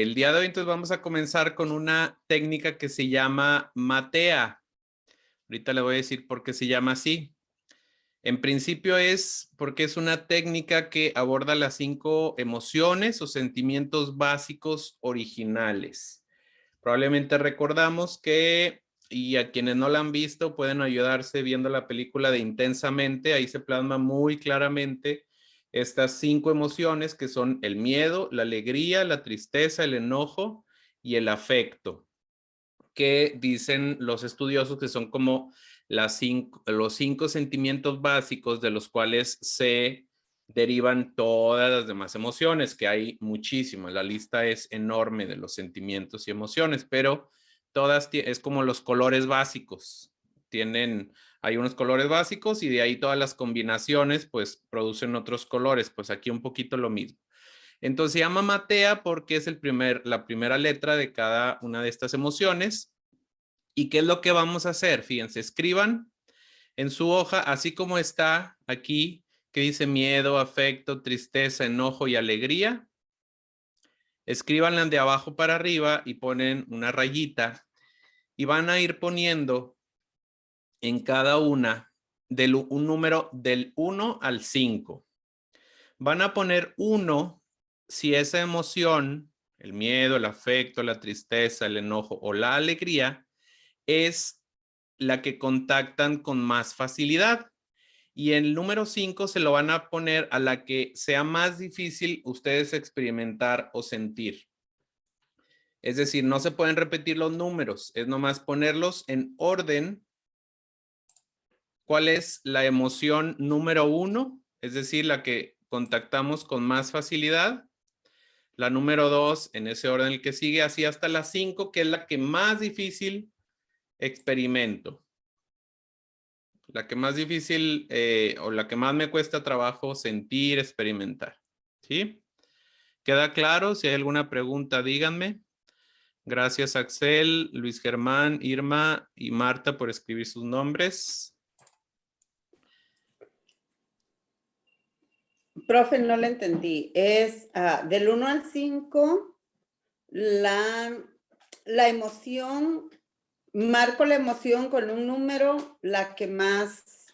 El día de hoy entonces vamos a comenzar con una técnica que se llama Matea. Ahorita le voy a decir por qué se llama así. En principio es porque es una técnica que aborda las 5 emociones o sentimientos básicos originales. Probablemente recordamos que, y a quienes no la han visto pueden ayudarse viendo la película de Intensamente, ahí se plasma muy claramente estas 5 emociones que son el miedo, la alegría, la tristeza, el enojo y el afecto, que dicen los estudiosos que son como los 5 sentimientos básicos de los cuales se derivan todas las demás emociones, que hay muchísimas. La lista es enorme de los sentimientos y emociones, pero todas es como los colores básicos. Hay unos colores básicos y de ahí todas las combinaciones pues producen otros colores. Pues aquí un poquito lo mismo. Entonces se llama Matea porque es la primera letra de cada una de estas emociones. ¿Y qué es lo que vamos a hacer? Fíjense, escriban en su hoja, así como está aquí, que dice miedo, afecto, tristeza, enojo y alegría. Escríbanla de abajo para arriba y ponen una rayita y van a ir poniendo en cada una un número del 1 al 5. Van a poner 1 si esa emoción, el miedo, el afecto, la tristeza, el enojo o la alegría, es la que contactan con más facilidad. Y el número 5 se lo van a poner a la que sea más difícil ustedes experimentar o sentir. Es decir, no se pueden repetir los números, es nomás ponerlos en orden. ¿Cuál es la emoción número 1? Es decir, la que contactamos con más facilidad. La número 2 en ese orden el que sigue, así hasta la 5, que es la que más difícil experimento. La que más difícil o la que más me cuesta trabajo sentir, experimentar. ¿Sí? ¿Queda claro? Si hay alguna pregunta, díganme. Gracias, Axel, Luis Germán, Irma y Marta por escribir sus nombres. Profe, no le entendí. Es del 1 al 5, la emoción, marco la emoción con un número, la que más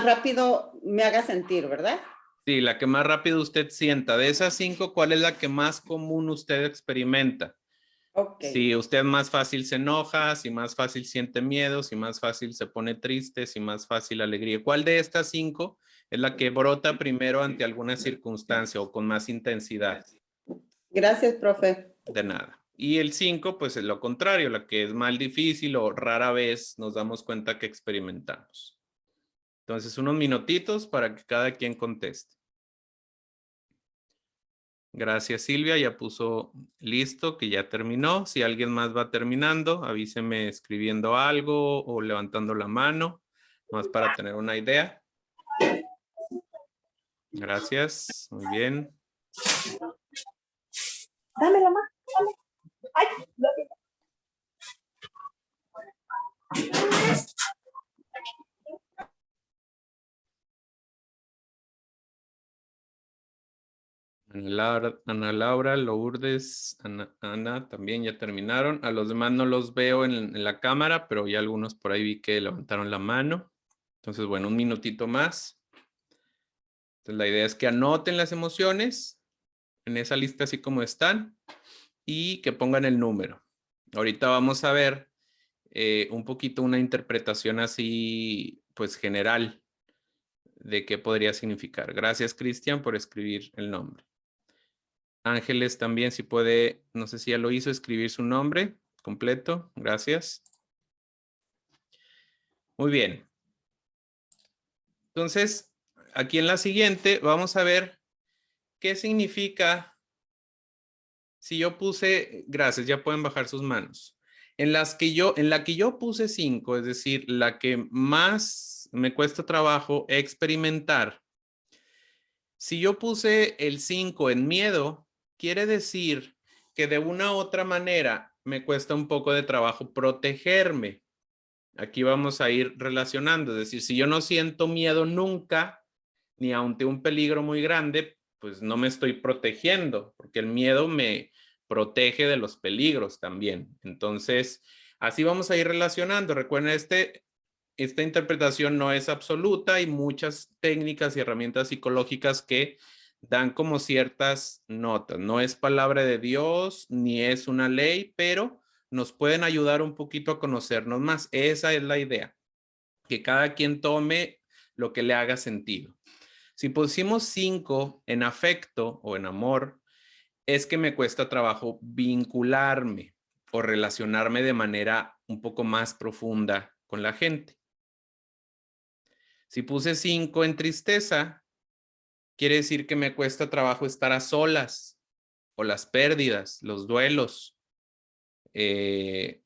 rápido me haga sentir, ¿verdad? Sí, la que más rápido usted sienta. De esas 5, ¿cuál es la que más común usted experimenta? Ok. Si usted más fácil se enoja, si más fácil siente miedo, si más fácil se pone triste, si más fácil alegría. ¿Cuál de estas 5 es la que brota primero ante alguna circunstancia o con más intensidad? Gracias, profe. De nada. Y el 5, pues es lo contrario, la que es más difícil o rara vez nos damos cuenta que experimentamos. Entonces, unos minutitos para que cada quien conteste. Gracias, Silvia. Ya puso listo, que ya terminó. Si alguien más va terminando, avíseme escribiendo algo o levantando la mano, más para tener una idea. Gracias. Muy bien. Dame la mano, dale. Ay, Ana Laura, Lourdes, Ana también ya terminaron. A los demás no los veo en la cámara, pero ya algunos por ahí vi que levantaron la mano. Entonces, bueno, un minutito más. Entonces, la idea es que anoten las emociones en esa lista así como están y que pongan el número. Ahorita vamos a ver un poquito una interpretación así, pues general de qué podría significar. Gracias, Cristian, por escribir el nombre. Ángeles también, si puede, no sé si ya lo hizo, escribir su nombre completo. Gracias. Muy bien. Entonces, aquí en la siguiente vamos a ver qué significa si yo puse, gracias, ya pueden bajar sus manos. En la que yo puse 5, es decir, la que más me cuesta trabajo experimentar. Si yo puse el 5 en miedo, quiere decir que de una u otra manera me cuesta un poco de trabajo protegerme. Aquí vamos a ir relacionando, es decir, si yo no siento miedo nunca, ni ante un peligro muy grande, pues no me estoy protegiendo, porque el miedo me protege de los peligros también. Entonces, así vamos a ir relacionando. Recuerden, esta interpretación no es absoluta, hay muchas técnicas y herramientas psicológicas que dan como ciertas notas. No es palabra de Dios, ni es una ley, pero nos pueden ayudar un poquito a conocernos más. Esa es la idea, que cada quien tome lo que le haga sentido. Si pusimos 5 en afecto o en amor, es que me cuesta trabajo vincularme o relacionarme de manera un poco más profunda con la gente. Si puse 5 en tristeza, quiere decir que me cuesta trabajo estar a solas, o las pérdidas, los duelos. Se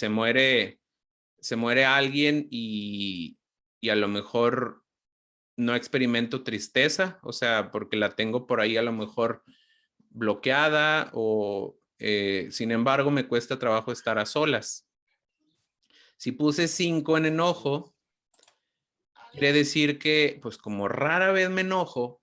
muere alguien y a lo mejor no experimento tristeza, o sea, porque la tengo por ahí a lo mejor bloqueada o sin embargo me cuesta trabajo estar a solas. Si puse 5 en enojo, quiere decir que pues como rara vez me enojo,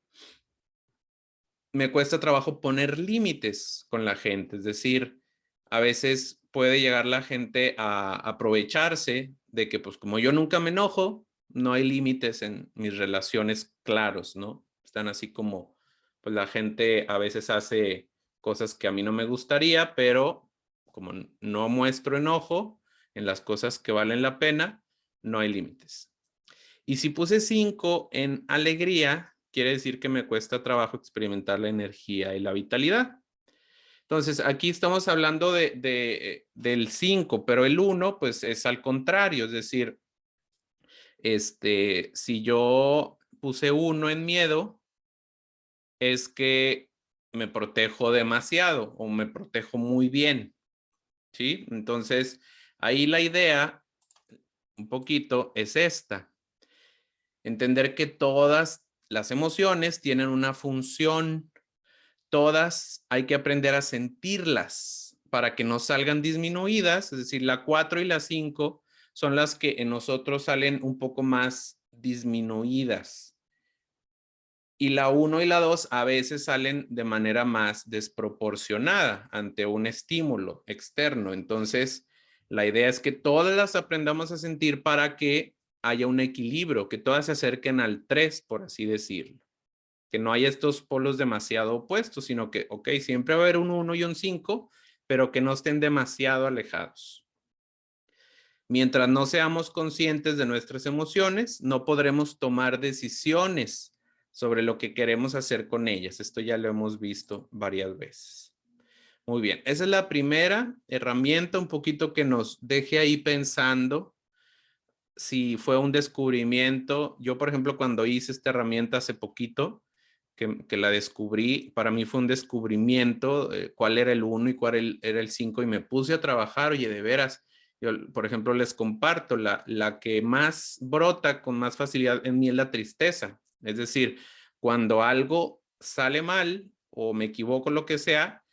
me cuesta trabajo poner límites con la gente, es decir, a veces puede llegar la gente a aprovecharse de que pues como yo nunca me enojo, no hay límites en mis relaciones claros, ¿no? Están así como, pues la gente a veces hace cosas que a mí no me gustaría, pero como no muestro enojo en las cosas que valen la pena, no hay límites. Y si puse 5 en alegría, quiere decir que me cuesta trabajo experimentar la energía y la vitalidad. Entonces, aquí estamos hablando del 5, pero el 1 pues es al contrario, es decir, si yo puse 1 en miedo, es que me protejo demasiado o me protejo muy bien, ¿sí? Entonces, ahí la idea, un poquito, es esta. Entender que todas las emociones tienen una función, todas hay que aprender a sentirlas para que no salgan disminuidas, es decir, la 4 y la 5 son las que en nosotros salen un poco más disminuidas. Y la 1 y la 2 a veces salen de manera más desproporcionada ante un estímulo externo. Entonces, la idea es que todas las aprendamos a sentir para que haya un equilibrio, que todas se acerquen al 3, por así decirlo. Que no haya estos polos demasiado opuestos, sino que, ok, siempre va a haber un 1 y un 5, pero que no estén demasiado alejados. Mientras no seamos conscientes de nuestras emociones, no podremos tomar decisiones sobre lo que queremos hacer con ellas. Esto ya lo hemos visto varias veces. Muy bien, esa es la primera herramienta, un poquito que nos deje ahí pensando si fue un descubrimiento. Yo, por ejemplo, cuando hice esta herramienta hace poquito, que la descubrí, para mí fue un descubrimiento, cuál era el 1 y cuál era el 5, y me puse a trabajar. Oye, de veras, yo, por ejemplo, les comparto, la que más brota con más facilidad en mí es la tristeza. Es decir, cuando algo sale mal o me equivoco, lo que sea,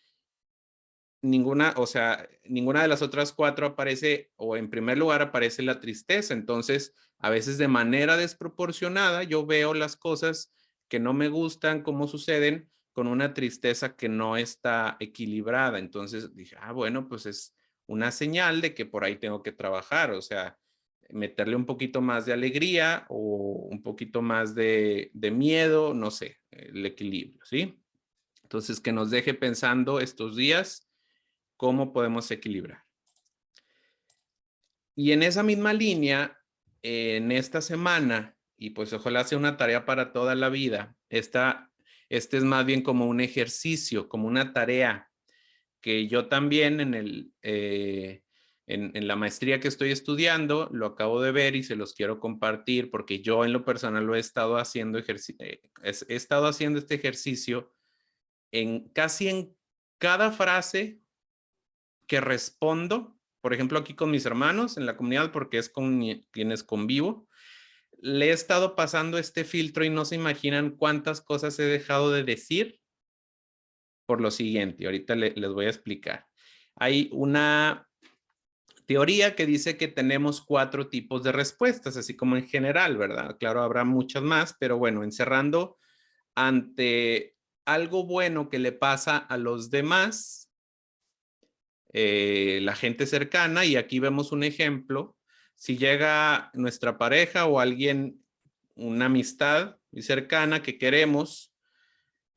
ninguna de las otras 4 aparece, o en primer lugar aparece la tristeza. Entonces, a veces de manera desproporcionada, yo veo las cosas que no me gustan, cómo suceden, con una tristeza que no está equilibrada. Entonces dije, bueno, pues es una señal de que por ahí tengo que trabajar, o sea, meterle un poquito más de alegría o un poquito más de miedo, no sé, el equilibrio, ¿sí? Entonces, que nos deje pensando estos días cómo podemos equilibrar. Y en esa misma línea, en esta semana, y pues ojalá sea una tarea para toda la vida, este es más bien como un ejercicio, como una tarea que yo también en la maestría que estoy estudiando, lo acabo de ver y se los quiero compartir porque yo en lo personal lo he estado haciendo, he estado haciendo este ejercicio casi en cada frase que respondo, por ejemplo, aquí con mis hermanos en la comunidad, porque es con quienes convivo, le he estado pasando este filtro y no se imaginan cuántas cosas he dejado de decir por lo siguiente. Ahorita les voy a explicar. Hay teoría que dice que tenemos 4 tipos de respuestas, así como en general, ¿verdad? Claro, habrá muchas más, pero bueno, encerrando ante algo bueno que le pasa a los demás, la gente cercana, y aquí vemos un ejemplo. Si llega nuestra pareja o alguien, una amistad muy cercana que queremos,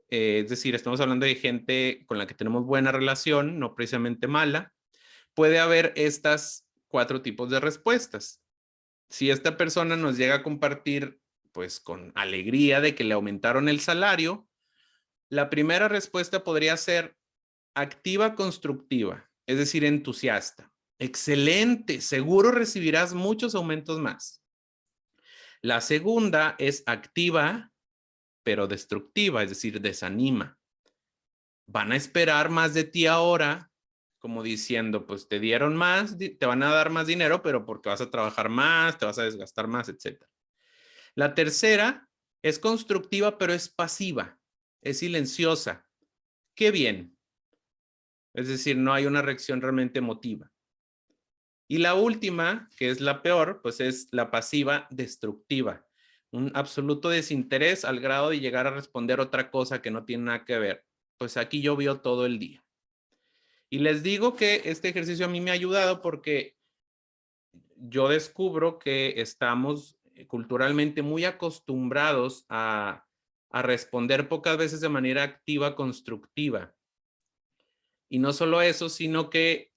es decir, estamos hablando de gente con la que tenemos buena relación, no precisamente mala, puede haber estas 4 tipos de respuestas. Si esta persona nos llega a compartir, pues con alegría de que le aumentaron el salario, la primera respuesta podría ser activa constructiva, es decir, entusiasta. Excelente, seguro recibirás muchos aumentos más. La segunda es activa, pero destructiva, es decir, desanima. Van a esperar más de ti ahora, como diciendo, pues te dieron más, te van a dar más dinero, pero porque vas a trabajar más, te vas a desgastar más, etc. La tercera es constructiva, pero es pasiva, es silenciosa. Qué bien. Es decir, no hay una reacción realmente emotiva. Y la última, que es la peor, pues es la pasiva destructiva. Un absoluto desinterés al grado de llegar a responder otra cosa que no tiene nada que ver. Pues aquí llovió todo el día. Y les digo que este ejercicio a mí me ha ayudado porque yo descubro que estamos culturalmente muy acostumbrados a responder pocas veces de manera activa, constructiva. Y no solo eso, sino que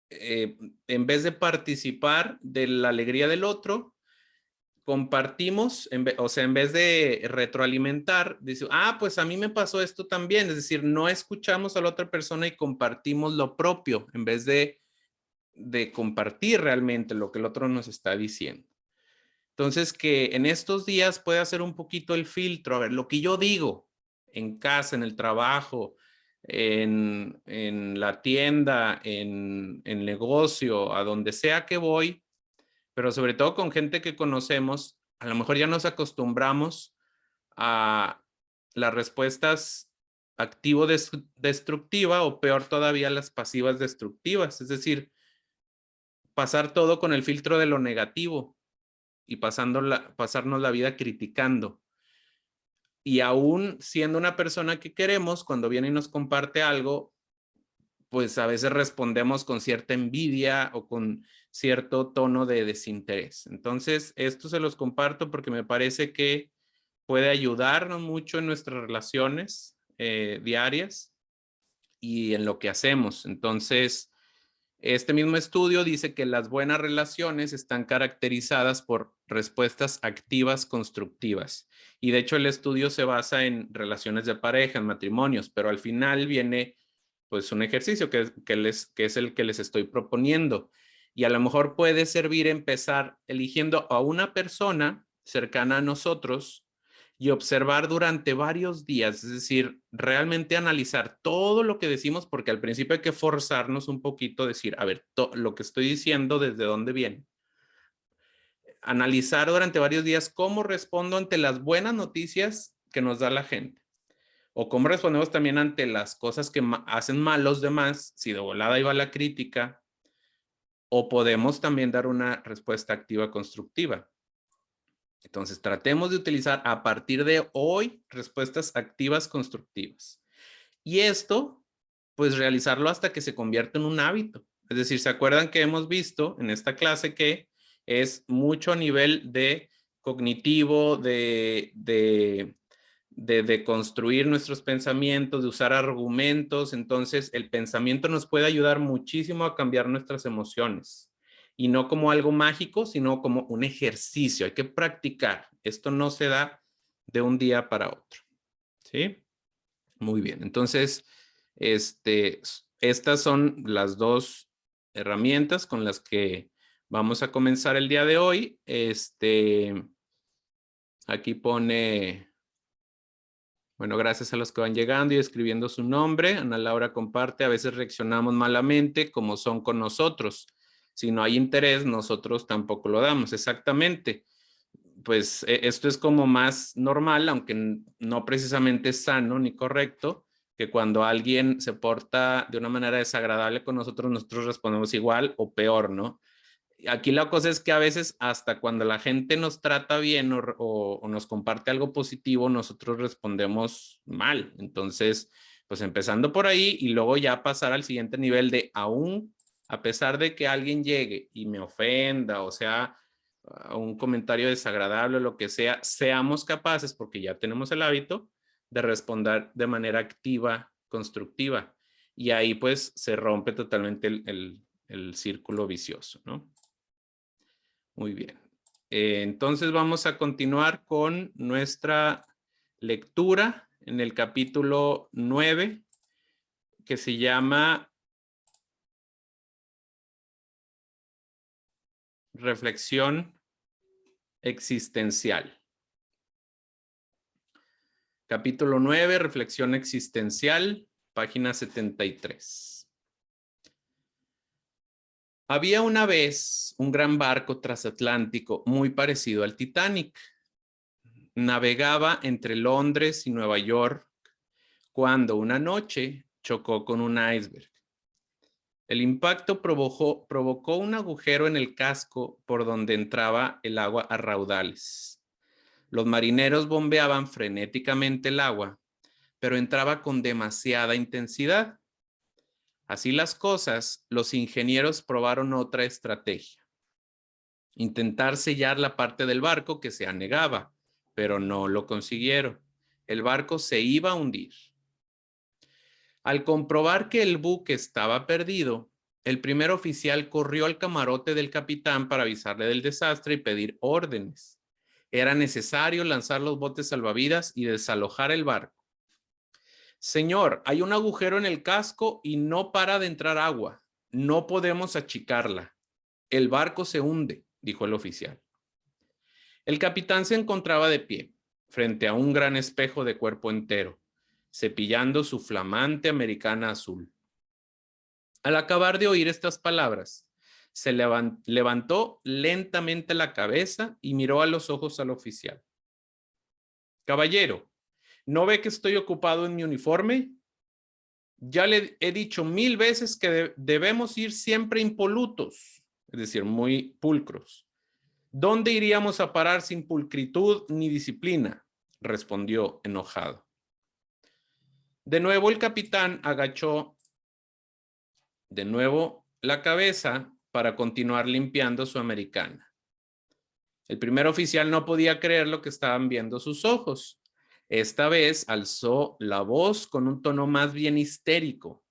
en vez de participar de la alegría del otro, compartimos, o sea, en vez de retroalimentar, dice, pues a mí me pasó esto también. Es decir, no escuchamos a la otra persona y compartimos lo propio, en vez de compartir realmente lo que el otro nos está diciendo. Entonces, que en estos días puede hacer un poquito el filtro, a ver, lo que yo digo en casa, en el trabajo, en la tienda, en el negocio, a donde sea que voy, pero sobre todo con gente que conocemos, a lo mejor ya nos acostumbramos a las respuestas activo-destructiva o peor todavía las pasivas destructivas, es decir, pasar todo con el filtro de lo negativo y pasarnos la vida criticando. Y aún siendo una persona que queremos, cuando viene y nos comparte algo, pues a veces respondemos con cierta envidia o con cierto tono de desinterés. Entonces, esto se los comparto porque me parece que puede ayudarnos mucho en nuestras relaciones diarias y en lo que hacemos. Entonces, este mismo estudio dice que las buenas relaciones están caracterizadas por respuestas activas constructivas. Y de hecho el estudio se basa en relaciones de pareja, en matrimonios, pero al final viene pues un ejercicio que es el que les estoy proponiendo. Y a lo mejor puede servir empezar eligiendo a una persona cercana a nosotros y observar durante varios días, es decir, realmente analizar todo lo que decimos, porque al principio hay que forzarnos un poquito, decir, a ver, lo que estoy diciendo, ¿desde dónde viene? Analizar durante varios días cómo respondo ante las buenas noticias que nos da la gente, o cómo respondemos también ante las cosas que hacen mal los demás, si de volada iba la crítica, o podemos también dar una respuesta activa constructiva. Entonces, tratemos de utilizar a partir de hoy respuestas activas constructivas. Y esto, pues realizarlo hasta que se convierta en un hábito. Es decir, ¿se acuerdan que hemos visto en esta clase que es mucho a nivel de cognitivo, de construir nuestros pensamientos, de usar argumentos? Entonces, el pensamiento nos puede ayudar muchísimo a cambiar nuestras emociones. Y no como algo mágico, sino como un ejercicio. Hay que practicar. Esto no se da de un día para otro. ¿Sí? Muy bien. Entonces, estas son las 2 herramientas con las que vamos a comenzar el día de hoy. Aquí pone, bueno, gracias a los que van llegando y escribiendo su nombre. Ana Laura comparte, a veces reaccionamos malamente como son con nosotros. Si no hay interés, nosotros tampoco lo damos. Exactamente. Pues esto es como más normal, aunque no precisamente sano ni correcto, que cuando alguien se porta de una manera desagradable con nosotros, nosotros respondemos igual o peor, ¿no? Aquí la cosa es que a veces hasta cuando la gente nos trata bien o nos comparte algo positivo, nosotros respondemos mal. Entonces, pues empezando por ahí y luego ya pasar al siguiente nivel de aún a pesar de que alguien llegue y me ofenda o sea un comentario desagradable o lo que sea, seamos capaces, porque ya tenemos el hábito, de responder de manera activa, constructiva. Y ahí pues se rompe totalmente el círculo vicioso, ¿no? Muy bien. Entonces vamos a continuar con nuestra lectura en el capítulo 9, que se llama Reflexión existencial. Capítulo 9, Reflexión existencial, página 73. Había una vez un gran barco transatlántico muy parecido al Titanic. Navegaba entre Londres y Nueva York cuando una noche chocó con un iceberg. El impacto provocó un agujero en el casco por donde entraba el agua a raudales. Los marineros bombeaban frenéticamente el agua, pero entraba con demasiada intensidad. Así las cosas, los ingenieros probaron otra estrategia. Intentar sellar la parte del barco que se anegaba, pero no lo consiguieron. El barco se iba a hundir. Al comprobar que el buque estaba perdido, el primer oficial corrió al camarote del capitán para avisarle del desastre y pedir órdenes. Era necesario lanzar los botes salvavidas y desalojar el barco. Señor, hay un agujero en el casco y no para de entrar agua. No podemos achicarla. El barco se hunde, dijo el oficial. El capitán se encontraba de pie, frente a un gran espejo de cuerpo entero, cepillando su flamante americana azul. Al acabar de oír estas palabras, se levantó lentamente la cabeza y miró a los ojos al oficial. Caballero, ¿no ve que estoy ocupado en mi uniforme? Ya le he dicho 1000 veces que debemos ir siempre impolutos, es decir, muy pulcros. ¿Dónde iríamos a parar sin pulcritud ni disciplina? Respondió enojado. De nuevo el capitán agachó de nuevo la cabeza para continuar limpiando su americana. El primer oficial no podía creer lo que estaban viendo sus ojos. Esta vez alzó la voz con un tono más bien histérico.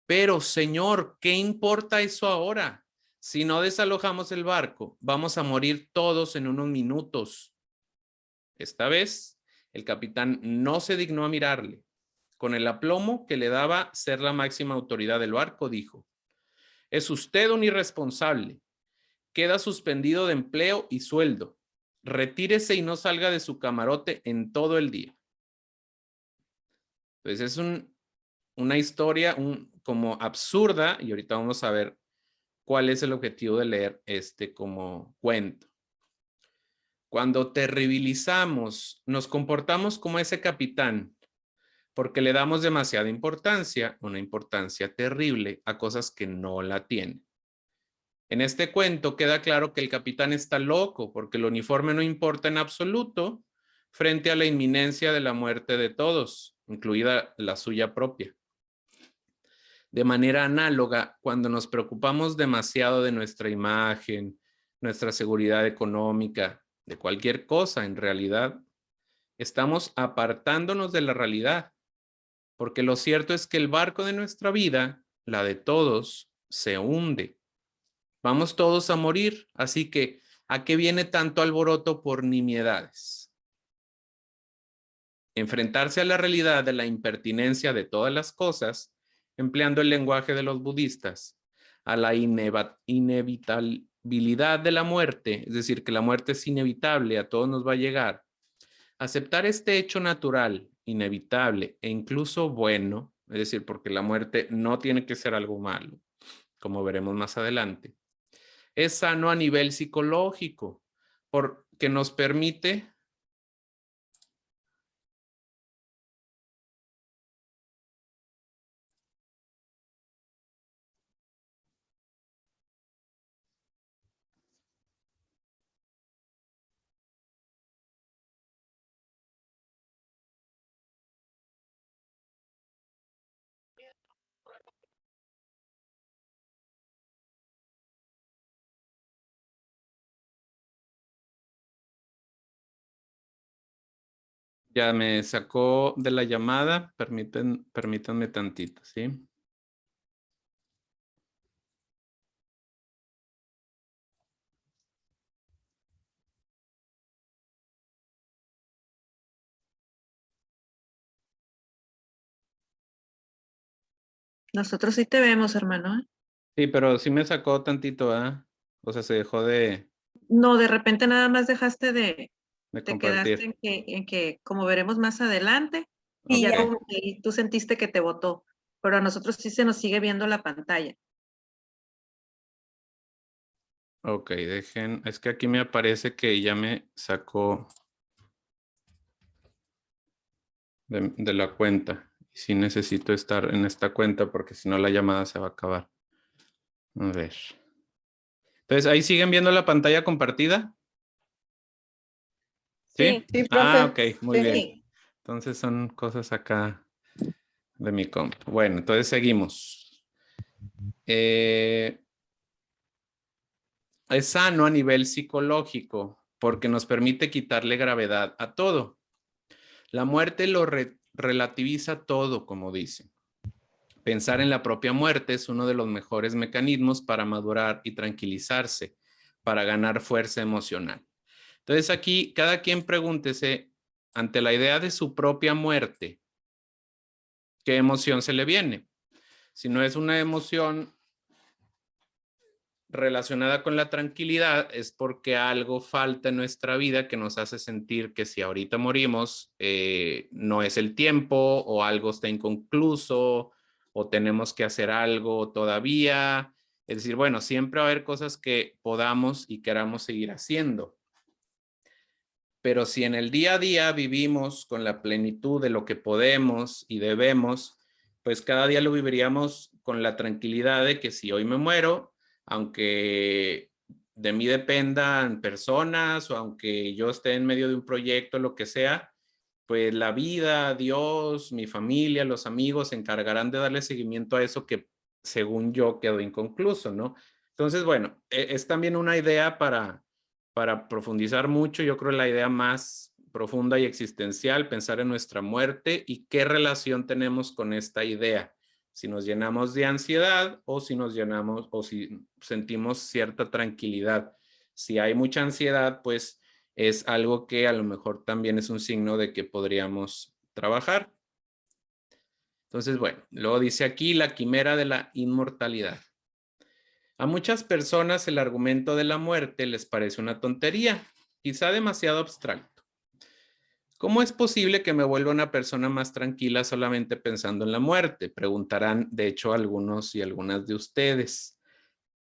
Pero, señor, ¿qué importa eso ahora? Si no desalojamos el barco, vamos a morir todos en unos minutos. Esta vez, el capitán no se dignó a mirarle. Con el aplomo que le daba ser la máxima autoridad del barco, dijo: es usted un irresponsable. Queda suspendido de empleo y sueldo. Retírese y no salga de su camarote en todo el día. Entonces es una historia como absurda y ahorita vamos a ver cuál es el objetivo de leer este como cuento. Cuando terribilizamos, nos comportamos como ese capitán porque le damos demasiada importancia, una importancia terrible, a cosas que no la tienen. En este cuento queda claro que el capitán está loco porque el uniforme no importa en absoluto frente a la inminencia de la muerte de todos, incluida la suya propia. De manera análoga, cuando nos preocupamos demasiado de nuestra imagen, nuestra seguridad económica, de cualquier cosa en realidad, estamos apartándonos de la realidad, porque lo cierto es que el barco de nuestra vida, la de todos, se hunde. Vamos todos a morir, así que ¿a qué viene tanto alboroto por nimiedades? Enfrentarse a la realidad de la impertinencia de todas las cosas, empleando el lenguaje de los budistas, a la inevitabilidad de la muerte, es decir, que la muerte es inevitable, a todos nos va a llegar. Aceptar este hecho natural, inevitable e incluso bueno, es decir, porque la muerte no tiene que ser algo malo, como veremos más adelante. Es sano a nivel psicológico, porque nos permite Ya me sacó de la llamada. Permítanme tantito, ¿sí? Nosotros sí te vemos, hermano, ¿eh? Sí, pero sí me sacó tantito, ¿ah? O sea, se dejó de No, de repente nada más dejaste te quedaste compartir. en que, como veremos más adelante, y Y ya ya. Ok. como que ahí tú sentiste que te votó, pero a nosotros sí se nos sigue viendo la pantalla. Ok, dejen. Es que aquí me aparece que ya me sacó de la cuenta. Y sí necesito estar en esta cuenta porque si no la llamada se va a acabar. A ver. Entonces, ¿ahí siguen viendo la pantalla compartida? ¿Sí? Sí. Sí, Ah, profe. ok, muy Sí. bien. Sí, Entonces son cosas acá de mi comp. Bueno, entonces seguimos. Es sano a nivel psicológico porque nos permite quitarle gravedad a todo. La muerte lo relativiza todo, como dicen. Pensar en la propia muerte es uno de los mejores mecanismos para madurar y tranquilizarse, para ganar fuerza emocional. Entonces aquí cada quien pregúntese, ante la idea de su propia muerte, ¿qué emoción se le viene? Si no es una emoción relacionada con la tranquilidad, es porque algo falta en nuestra vida que nos hace sentir que si ahorita morimos, no es el tiempo o algo está inconcluso o tenemos que hacer algo todavía. Es decir, bueno, siempre va a haber cosas que podamos y queramos seguir haciendo. Pero si en el día a día vivimos con la plenitud de lo que podemos y debemos, pues cada día lo viviríamos con la tranquilidad de que si hoy me muero, aunque de mí dependan personas o aunque yo esté en medio de un proyecto, lo que sea, pues la vida, Dios, mi familia, los amigos se encargarán de darle seguimiento a eso que según yo quedó inconcluso, ¿no? Entonces, bueno, es también una idea para profundizar mucho, yo creo la idea más profunda y existencial, pensar en nuestra muerte y qué relación tenemos con esta idea. Si nos llenamos de ansiedad o si nos llenamos o si sentimos cierta tranquilidad. Si hay mucha ansiedad, pues es algo que a lo mejor también es un signo de que podríamos trabajar. Entonces, bueno, luego dice aquí la quimera de la inmortalidad. A muchas personas el argumento de la muerte les parece una tontería, quizá demasiado abstracto. ¿Cómo es posible que me vuelva una persona más tranquila solamente pensando en la muerte? Preguntarán, de hecho, algunos y algunas de ustedes.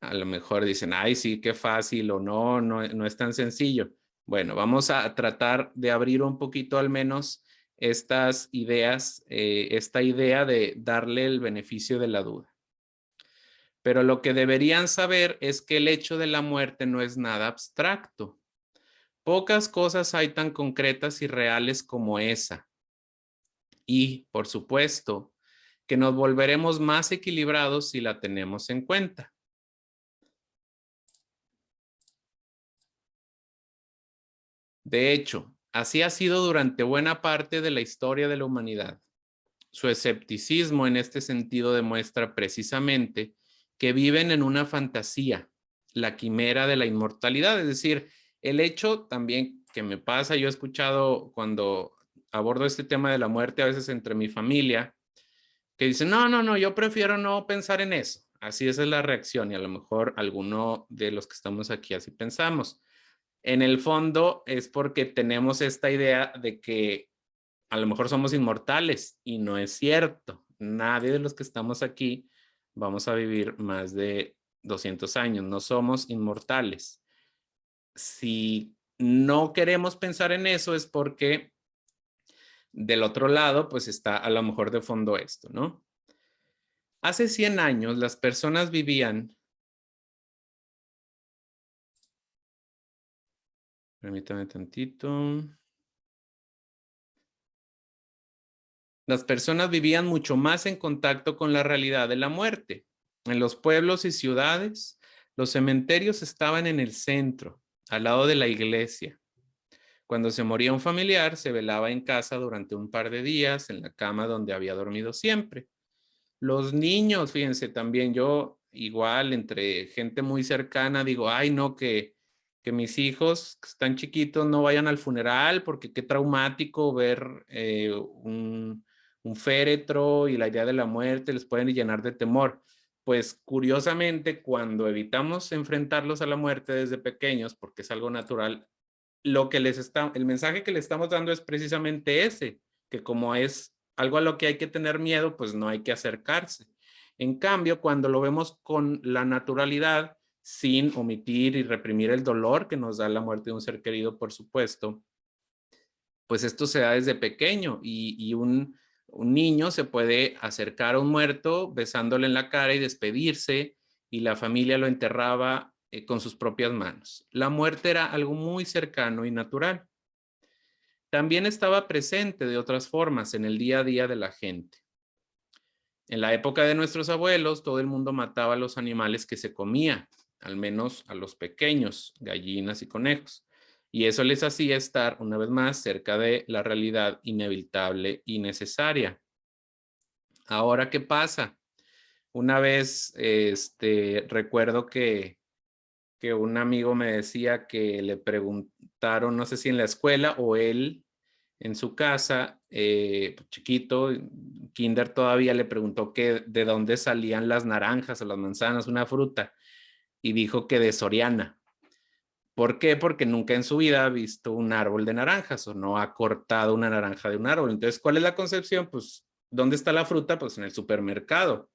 A lo mejor dicen, ay, sí, qué fácil o no, no es tan sencillo. Bueno, vamos a tratar de abrir un poquito al menos estas ideas, esta idea de darle el beneficio de la duda. Pero lo que deberían saber es que el hecho de la muerte no es nada abstracto. Pocas cosas hay tan concretas y reales como esa. Y, por supuesto, que nos volveremos más equilibrados si la tenemos en cuenta. De hecho, así ha sido durante buena parte de la historia de la humanidad. Su escepticismo en este sentido demuestra precisamente que viven en una fantasía, la quimera de la inmortalidad, es decir, el hecho también que me pasa, yo he escuchado cuando abordo este tema de la muerte a veces entre mi familia, que dicen, no, yo prefiero no pensar en eso. Así esa es la reacción y a lo mejor alguno de los que estamos aquí así pensamos. En el fondo es porque tenemos esta idea de que a lo mejor somos inmortales y no es cierto. Nadie de los que estamos aquí vamos a vivir más de 200 años. No somos inmortales. Si no queremos pensar en eso es porque del otro lado pues está a lo mejor de fondo esto, ¿no? Hace 100 años las personas vivían, permítame tantito. Las personas vivían mucho más en contacto con la realidad de la muerte. En los pueblos y ciudades, los cementerios estaban en el centro, al lado de la iglesia. Cuando se moría un familiar, se velaba en casa durante un par de días en la cama donde había dormido siempre. Los niños, fíjense, también yo igual entre gente muy cercana digo, ay no, que mis hijos que están chiquitos no vayan al funeral porque qué traumático ver un féretro y la idea de la muerte les pueden llenar de temor. Pues curiosamente, cuando evitamos enfrentarlos a la muerte desde pequeños, porque es algo natural, el mensaje que le estamos dando es precisamente ese, que como es algo a lo que hay que tener miedo, pues no hay que acercarse. En cambio, cuando lo vemos con la naturalidad, sin omitir y reprimir el dolor que nos da la muerte de un ser querido, por supuesto, pues esto se da desde pequeño y un niño se puede acercar a un muerto besándole en la cara y despedirse, y la familia lo enterraba con sus propias manos. La muerte era algo muy cercano y natural. También estaba presente de otras formas en el día a día de la gente. En la época de nuestros abuelos, todo el mundo mataba a los animales que se comía, al menos a los pequeños, gallinas y conejos. Y eso les hacía estar, una vez más, cerca de la realidad inevitable y necesaria. Ahora, ¿qué pasa? Una vez, recuerdo que un amigo me decía que le preguntaron, no sé si en la escuela o él en su casa, chiquito, kinder todavía, le preguntó que de dónde salían las naranjas o las manzanas, una fruta, y dijo que de Soriana. ¿Por qué? Porque nunca en su vida ha visto un árbol de naranjas o no ha cortado una naranja de un árbol. Entonces, ¿cuál es la concepción? Pues, ¿dónde está la fruta? Pues en el supermercado.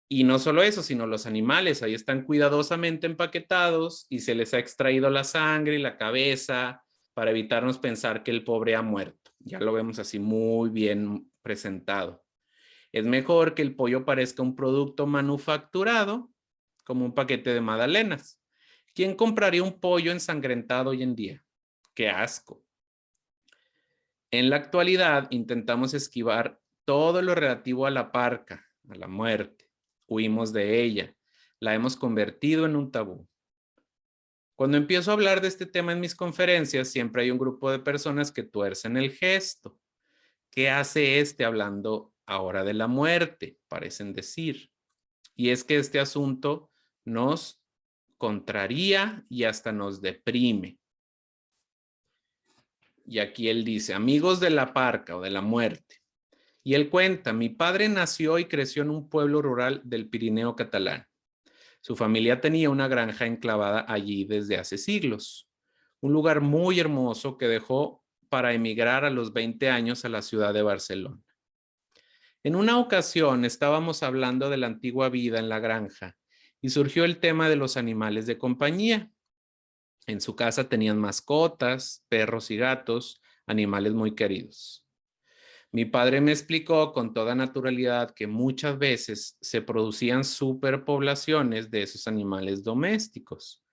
Y no solo eso, sino los animales, ahí están cuidadosamente empaquetados y se les ha extraído la sangre y la cabeza para evitarnos pensar que el pobre ha muerto. Ya lo vemos así muy bien presentado. Es mejor que el pollo parezca un producto manufacturado, como un paquete de magdalenas. ¿Quién compraría un pollo ensangrentado hoy en día? ¡Qué asco! En la actualidad intentamos esquivar todo lo relativo a la parca, a la muerte. Huimos de ella, la hemos convertido en un tabú. Cuando empiezo a hablar de este tema en mis conferencias, siempre hay un grupo de personas que tuercen el gesto. ¿Qué hace hablando ahora de la muerte? Parecen decir. Y es que este asunto nos contraría y hasta nos deprime. Y aquí él dice, amigos de la parca o de la muerte. Y él cuenta, mi padre nació y creció en un pueblo rural del Pirineo catalán. Su familia tenía una granja enclavada allí desde hace siglos. Un lugar muy hermoso que dejó para emigrar a los 20 años a la ciudad de Barcelona. En una ocasión estábamos hablando de la antigua vida en la granja y surgió el tema de los animales de compañía. En su casa tenían mascotas, perros y gatos, animales muy queridos. Mi padre me explicó con toda naturalidad que muchas veces se producían superpoblaciones de esos animales domésticos.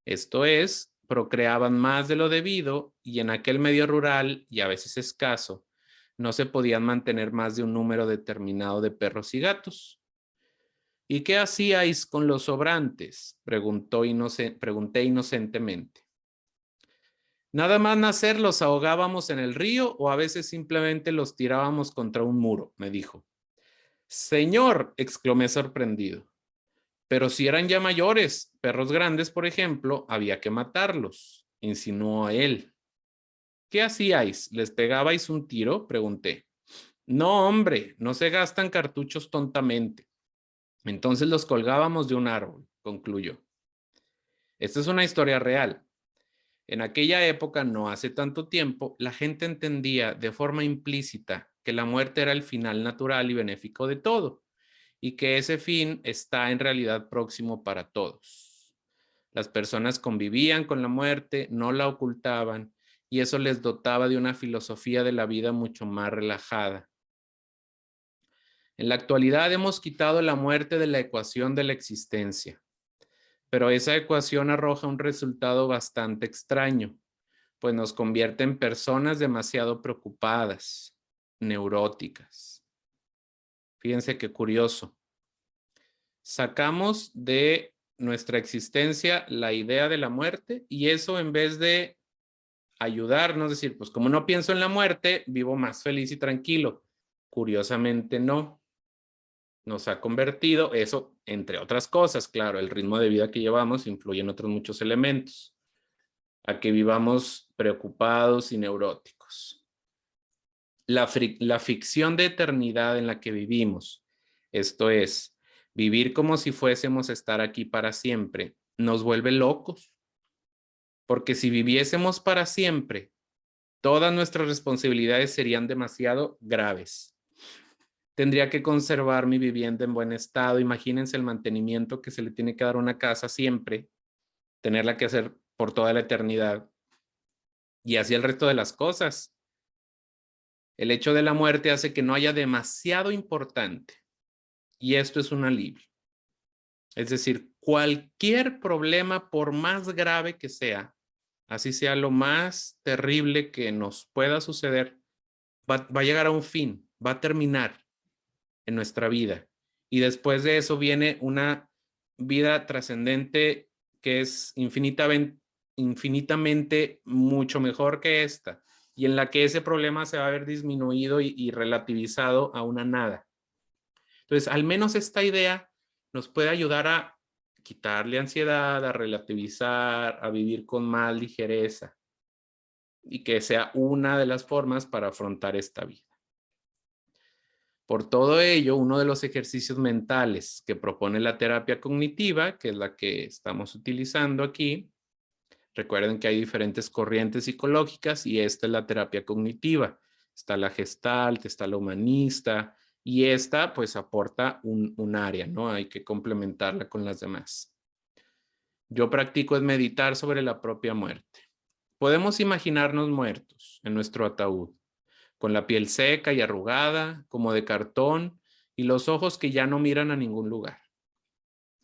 Esto es, procreaban más de lo debido y en aquel medio rural, y a veces escaso, no se podían mantener más de un número determinado de perros y gatos. ¿Y qué hacíais con los sobrantes? Pregunté inocentemente. Nada más nacer los ahogábamos en el río o a veces simplemente los tirábamos contra un muro, me dijo. Señor, exclamé sorprendido. Pero si eran ya mayores, perros grandes, por ejemplo, había que matarlos, insinuó él. ¿Qué hacíais? ¿Les pegabais un tiro? Pregunté. No, hombre, no se gastan cartuchos tontamente. Entonces los colgábamos de un árbol, concluyó. Esta es una historia real. En aquella época, no hace tanto tiempo, la gente entendía de forma implícita que la muerte era el final natural y benéfico de todo, y que ese fin está en realidad próximo para todos. Las personas convivían con la muerte, no la ocultaban, y eso les dotaba de una filosofía de la vida mucho más relajada. En la actualidad hemos quitado la muerte de la ecuación de la existencia, pero esa ecuación arroja un resultado bastante extraño, pues nos convierte en personas demasiado preocupadas, neuróticas. Fíjense qué curioso. Sacamos de nuestra existencia la idea de la muerte y eso, en vez de ayudarnos, decir, pues como no pienso en la muerte, vivo más feliz y tranquilo. Curiosamente no. Nos ha convertido, eso entre otras cosas, claro, el ritmo de vida que llevamos influye en otros muchos elementos, a que vivamos preocupados y neuróticos. La ficción de eternidad en la que vivimos, esto es, vivir como si fuésemos a estar aquí para siempre, nos vuelve locos. Porque si viviésemos para siempre, todas nuestras responsabilidades serían demasiado graves. Tendría que conservar mi vivienda en buen estado. Imagínense el mantenimiento que se le tiene que dar a una casa siempre, tenerla que hacer por toda la eternidad. Y así el resto de las cosas. El hecho de la muerte hace que no haya demasiado importante. Y esto es un alivio. Es decir, cualquier problema, por más grave que sea, así sea lo más terrible que nos pueda suceder, va a llegar a un fin, va a terminar en nuestra vida. Y después de eso viene una vida trascendente que es infinitamente mucho mejor que esta, y en la que ese problema se va a ver disminuido y relativizado a una nada. Entonces, al menos esta idea nos puede ayudar a quitarle ansiedad, a relativizar, a vivir con más ligereza, y que sea una de las formas para afrontar esta vida. Por todo ello, uno de los ejercicios mentales que propone la terapia cognitiva, que es la que estamos utilizando aquí, recuerden que hay diferentes corrientes psicológicas y esta es la terapia cognitiva. Está la Gestalt, está la humanista y esta pues aporta un área, ¿no? Hay que complementarla con las demás. Yo practico es meditar sobre la propia muerte. Podemos imaginarnos muertos en nuestro ataúd, con la piel seca y arrugada, como de cartón, y los ojos que ya no miran a ningún lugar.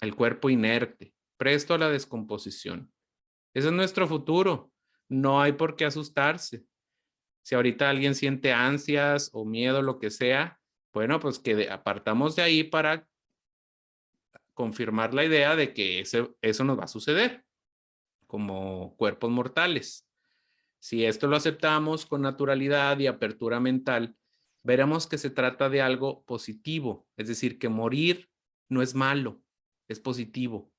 El cuerpo inerte, presto a la descomposición. Ese es nuestro futuro. No hay por qué asustarse. Si ahorita alguien siente ansias o miedo, lo que sea, bueno, pues que apartamos de ahí para confirmar la idea de que eso nos va a suceder como cuerpos mortales. Si esto lo aceptamos con naturalidad y apertura mental, veremos que se trata de algo positivo, es decir, que morir no es malo, es positivo.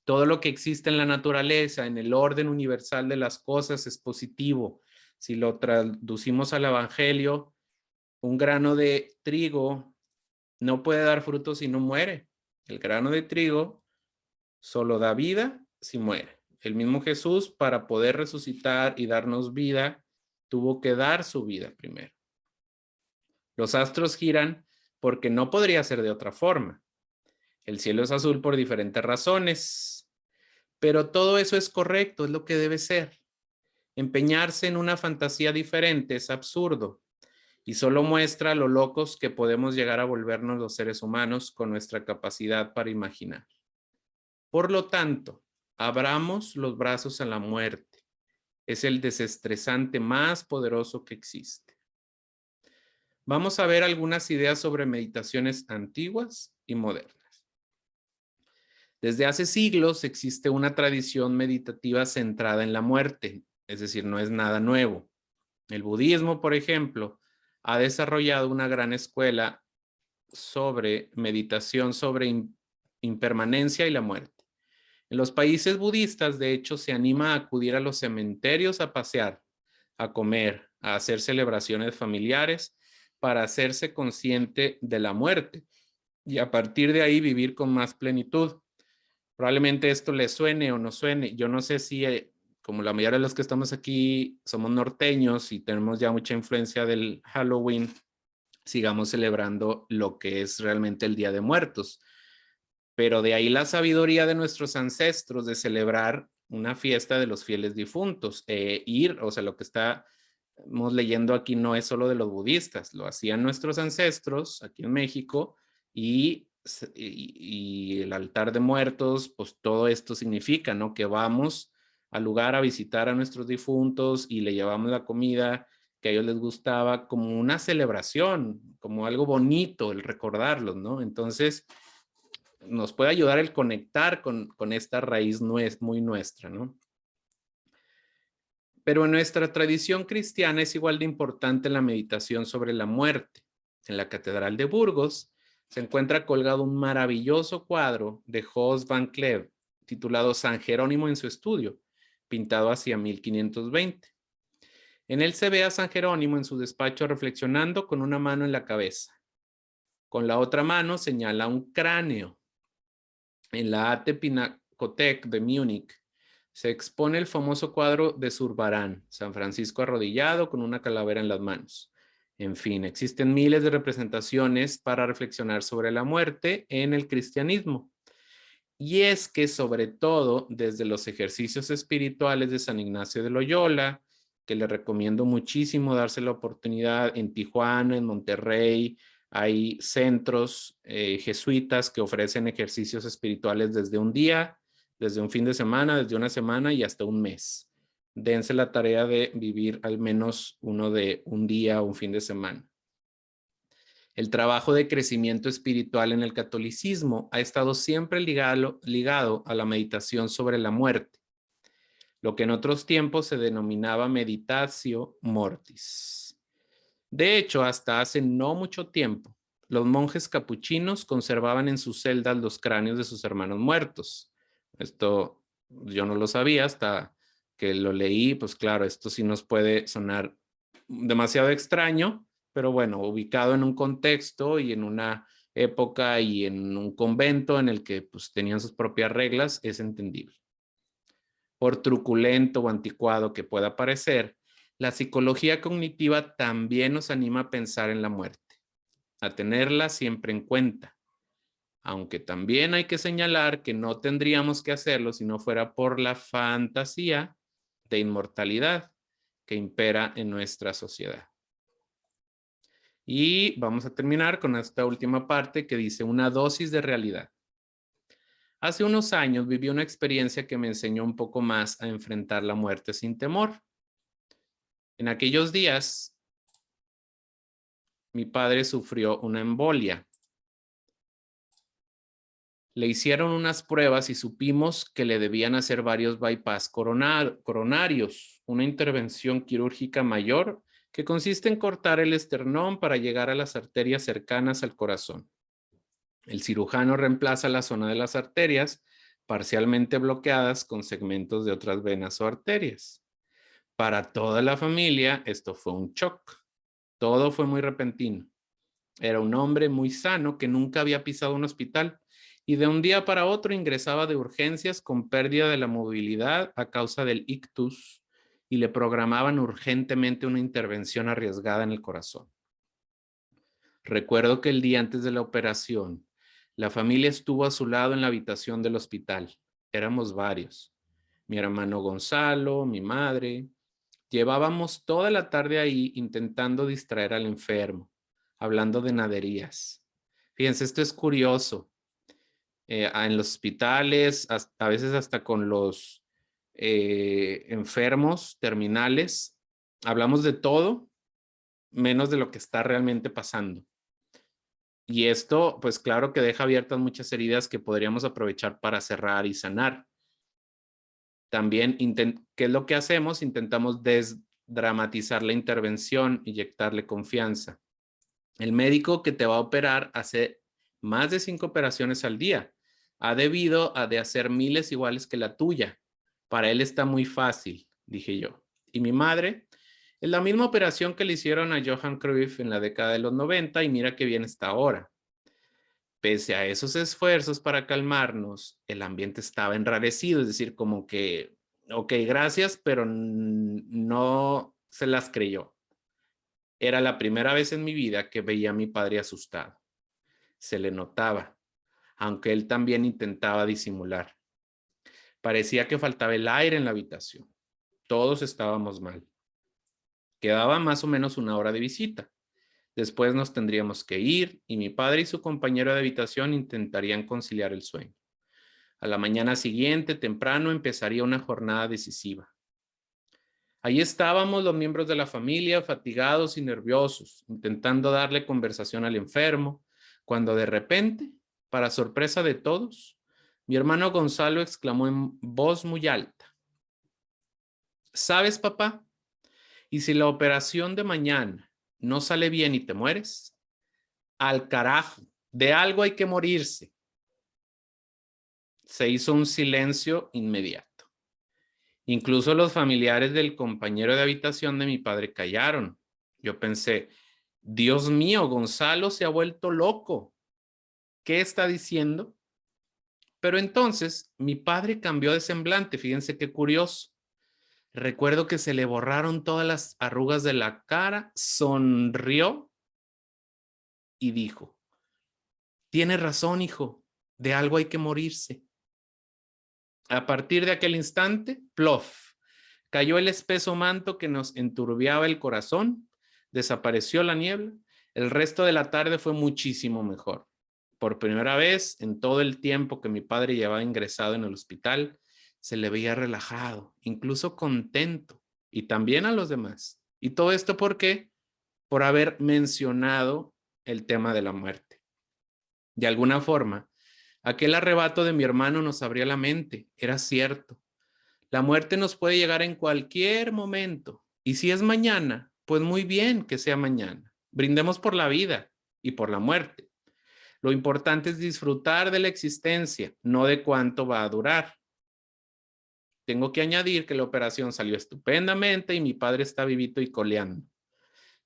Todo lo que existe en la naturaleza, en el orden universal de las cosas, es positivo. Si lo traducimos al Evangelio, un grano de trigo no puede dar fruto si no muere. El grano de trigo solo da vida si muere. El mismo Jesús, para poder resucitar y darnos vida, tuvo que dar su vida primero. Los astros giran porque no podría ser de otra forma. El cielo es azul por diferentes razones, pero todo eso es correcto, es lo que debe ser. Empeñarse en una fantasía diferente es absurdo y solo muestra lo locos que podemos llegar a volvernos los seres humanos con nuestra capacidad para imaginar. Por lo tanto, abramos los brazos a la muerte. Es el desestresante más poderoso que existe. Vamos a ver algunas ideas sobre meditaciones antiguas y modernas. Desde hace siglos existe una tradición meditativa centrada en la muerte, es decir, no es nada nuevo. El budismo, por ejemplo, ha desarrollado una gran escuela sobre meditación sobre impermanencia y la muerte. En los países budistas, de hecho, se anima a acudir a los cementerios a pasear, a comer, a hacer celebraciones familiares para hacerse consciente de la muerte y a partir de ahí vivir con más plenitud. Probablemente esto le suene o no suene. Yo no sé si, como la mayoría de los que estamos aquí somos norteños y tenemos ya mucha influencia del Halloween, sigamos celebrando lo que es realmente el Día de Muertos. Pero de ahí la sabiduría de nuestros ancestros de celebrar una fiesta de los fieles difuntos. O sea, lo que estamos leyendo aquí no es solo de los budistas, lo hacían nuestros ancestros aquí en México y el altar de muertos, pues todo esto significa, ¿no? Que vamos al lugar a visitar a nuestros difuntos y le llevamos la comida que a ellos les gustaba como una celebración, como algo bonito, el recordarlos, ¿no? Entonces, nos puede ayudar el conectar con esta raíz muy nuestra, ¿no? Pero en nuestra tradición cristiana es igual de importante la meditación sobre la muerte. En la Catedral de Burgos se encuentra colgado un maravilloso cuadro de Jos van Cleef titulado San Jerónimo en su estudio, pintado hacia 1520. En él se ve a San Jerónimo en su despacho reflexionando con una mano en la cabeza. Con la otra mano señala un cráneo. En la Alte Pinakothek de Múnich se expone el famoso cuadro de Zurbarán, San Francisco arrodillado con una calavera en las manos. En fin, existen miles de representaciones para reflexionar sobre la muerte en el cristianismo. Y es que sobre todo desde los ejercicios espirituales de San Ignacio de Loyola, que le recomiendo muchísimo darse la oportunidad en Tijuana, en Monterrey, hay centros jesuitas que ofrecen ejercicios espirituales desde un día, desde un fin de semana, desde una semana y hasta un mes. Dense la tarea de vivir al menos uno de un día o un fin de semana. El trabajo de crecimiento espiritual en el catolicismo ha estado siempre ligado a la meditación sobre la muerte, lo que en otros tiempos se denominaba meditatio mortis. De hecho, hasta hace no mucho tiempo, los monjes capuchinos conservaban en sus celdas los cráneos de sus hermanos muertos. Esto yo no lo sabía hasta que lo leí, pues claro, esto sí nos puede sonar demasiado extraño, pero bueno, ubicado en un contexto y en una época y en un convento en el que pues tenían sus propias reglas, es entendible. Por truculento o anticuado que pueda parecer, la psicología cognitiva también nos anima a pensar en la muerte, a tenerla siempre en cuenta, aunque también hay que señalar que no tendríamos que hacerlo si no fuera por la fantasía de inmortalidad que impera en nuestra sociedad. Y vamos a terminar con esta última parte que dice una dosis de realidad. Hace unos años viví una experiencia que me enseñó un poco más a enfrentar la muerte sin temor. En aquellos días, mi padre sufrió una embolia. Le hicieron unas pruebas y supimos que le debían hacer varios bypass coronarios, una intervención quirúrgica mayor que consiste en cortar el esternón para llegar a las arterias cercanas al corazón. El cirujano reemplaza la zona de las arterias parcialmente bloqueadas con segmentos de otras venas o arterias. Para toda la familia esto fue un shock. Todo fue muy repentino. Era un hombre muy sano que nunca había pisado un hospital y de un día para otro ingresaba de urgencias con pérdida de la movilidad a causa del ictus y le programaban urgentemente una intervención arriesgada en el corazón. Recuerdo que el día antes de la operación, la familia estuvo a su lado en la habitación del hospital. Éramos varios. Mi hermano Gonzalo, mi madre. Llevábamos toda la tarde ahí intentando distraer al enfermo, hablando de naderías. Fíjense, esto es curioso. En los hospitales, a veces hasta con los enfermos terminales, hablamos de todo, menos de lo que está realmente pasando. Y esto, pues claro que deja abiertas muchas heridas que podríamos aprovechar para cerrar y sanar. También, ¿qué es lo que hacemos? Intentamos desdramatizar la intervención, inyectarle confianza. El médico que te va a operar hace más de 5 operaciones al día. Ha debido de hacer miles iguales que la tuya. Para él está muy fácil, dije yo. Y mi madre, es la misma operación que le hicieron a Johan Cruyff en la década de los 90 y mira qué bien está ahora. Pese a esos esfuerzos para calmarnos, el ambiente estaba enrarecido, es decir, como que, ok, gracias, pero no se las creyó. Era la primera vez en mi vida que veía a mi padre asustado. Se le notaba, aunque él también intentaba disimular. Parecía que faltaba el aire en la habitación. Todos estábamos mal. Quedaba más o menos 1 hora de visita. Después nos tendríamos que ir y mi padre y su compañero de habitación intentarían conciliar el sueño. A la mañana siguiente, temprano, empezaría una jornada decisiva. Ahí estábamos los miembros de la familia, fatigados y nerviosos, intentando darle conversación al enfermo, cuando de repente, para sorpresa de todos, mi hermano Gonzalo exclamó en voz muy alta: ¿sabes, papá? Y si la operación de mañana no sale bien y te mueres, al carajo, de algo hay que morirse. Se hizo un silencio inmediato. Incluso los familiares del compañero de habitación de mi padre callaron. Yo pensé, Dios mío, Gonzalo se ha vuelto loco. ¿Qué está diciendo? Pero entonces mi padre cambió de semblante. Fíjense qué curioso. Recuerdo que se le borraron todas las arrugas de la cara, sonrió y dijo, tienes razón, hijo, de algo hay que morirse. A partir de aquel instante, plof, cayó el espeso manto que nos enturbiaba el corazón, desapareció la niebla, el resto de la tarde fue muchísimo mejor. Por primera vez en todo el tiempo que mi padre llevaba ingresado en el hospital, se le veía relajado, incluso contento, y también a los demás. Y todo esto ¿por qué? Por haber mencionado el tema de la muerte. De alguna forma, aquel arrebato de mi hermano nos abría la mente, era cierto. La muerte nos puede llegar en cualquier momento, y si es mañana, pues muy bien que sea mañana. Brindemos por la vida y por la muerte. Lo importante es disfrutar de la existencia, no de cuánto va a durar. Tengo que añadir que la operación salió estupendamente y mi padre está vivito y coleando.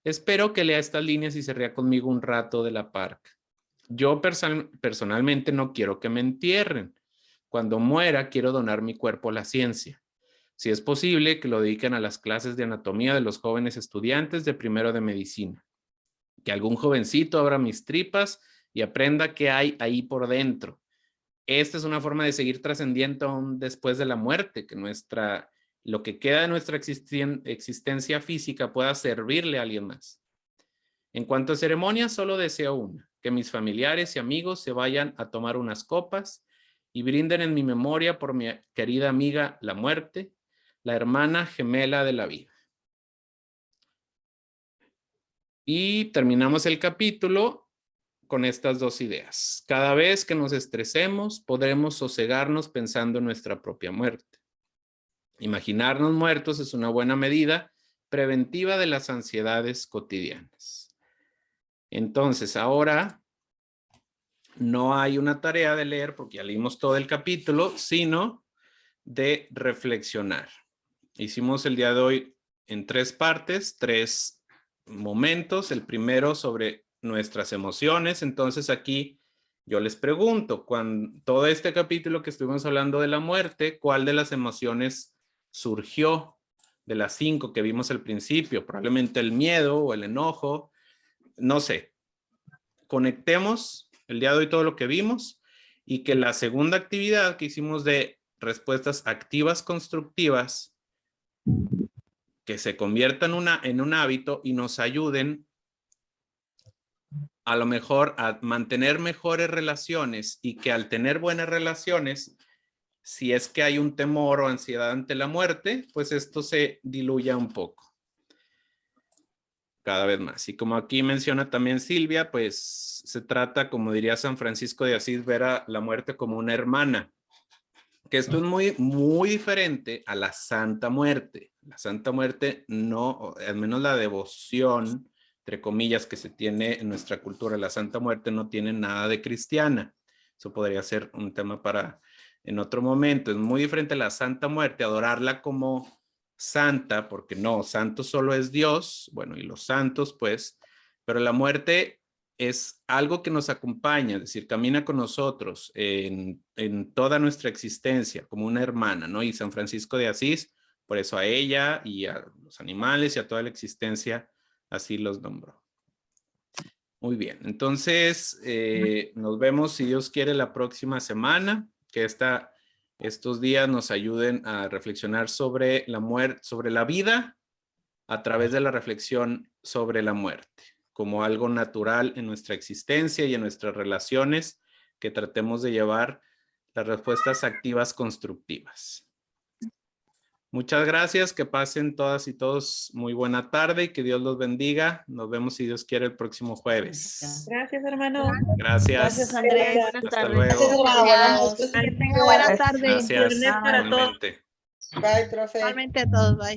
Espero que lea estas líneas y se ría conmigo un rato de la parca. Yo personalmente no quiero que me entierren. Cuando muera quiero donar mi cuerpo a la ciencia. Si es posible, que lo dediquen a las clases de anatomía de los jóvenes estudiantes de primero de medicina. Que algún jovencito abra mis tripas y aprenda qué hay ahí por dentro. Esta es una forma de seguir trascendiendo aún después de la muerte, que lo que queda de nuestra existencia física pueda servirle a alguien más. En cuanto a ceremonias, solo deseo una, que mis familiares y amigos se vayan a tomar unas copas y brinden en mi memoria por mi querida amiga la muerte, la hermana gemela de la vida. Y terminamos el capítulo con estas dos ideas. Cada vez que nos estresemos, podremos sosegarnos pensando en nuestra propia muerte. Imaginarnos muertos es una buena medida preventiva de las ansiedades cotidianas. Entonces, ahora no hay una tarea de leer porque ya leímos todo el capítulo, sino de reflexionar. Hicimos el día de hoy en 3 partes, 3 momentos. El primero sobre nuestras emociones. Entonces aquí yo les pregunto, cuando todo este capítulo que estuvimos hablando de la muerte, ¿cuál de las emociones surgió de las 5 que vimos al principio? Probablemente el miedo o el enojo, no sé. Conectemos el día de hoy todo lo que vimos y que la segunda actividad que hicimos de respuestas activas constructivas que se conviertan en un hábito y nos ayuden a lo mejor a mantener mejores relaciones, y que al tener buenas relaciones, si es que hay un temor o ansiedad ante la muerte, pues esto se diluya un poco cada vez más. Y como aquí menciona también Silvia, pues se trata, como diría San Francisco de Asís, ver a la muerte como una hermana, que esto es muy diferente a la Santa Muerte. La Santa Muerte no, al menos la devoción, entre comillas, que se tiene en nuestra cultura, la Santa Muerte no tiene nada de cristiana. Eso podría ser un tema para en otro momento. Es muy diferente a la Santa Muerte, adorarla como santa, porque no, santo solo es Dios, bueno, y los santos pues, pero la muerte es algo que nos acompaña, es decir, camina con nosotros en toda nuestra existencia, como una hermana, ¿no? Y San Francisco de Asís, por eso a ella y a los animales y a toda la existencia, así los nombró. Muy bien, entonces nos vemos, si Dios quiere, la próxima semana, que estos días nos ayuden a reflexionar sobre la muerte, sobre la vida, a través de la reflexión sobre la muerte, como algo natural en nuestra existencia y en nuestras relaciones, que tratemos de llevar las respuestas activas constructivas. Muchas gracias, que pasen todas y todos muy buena tarde y que Dios los bendiga. Nos vemos, si Dios quiere, el próximo jueves. Gracias, hermano. Gracias. Gracias, Andrés. Hasta luego. Que tenga buenas tardes. Gracias. Viernes para todos. Igualmente. Bye, profe. Igualmente a todos. Bye.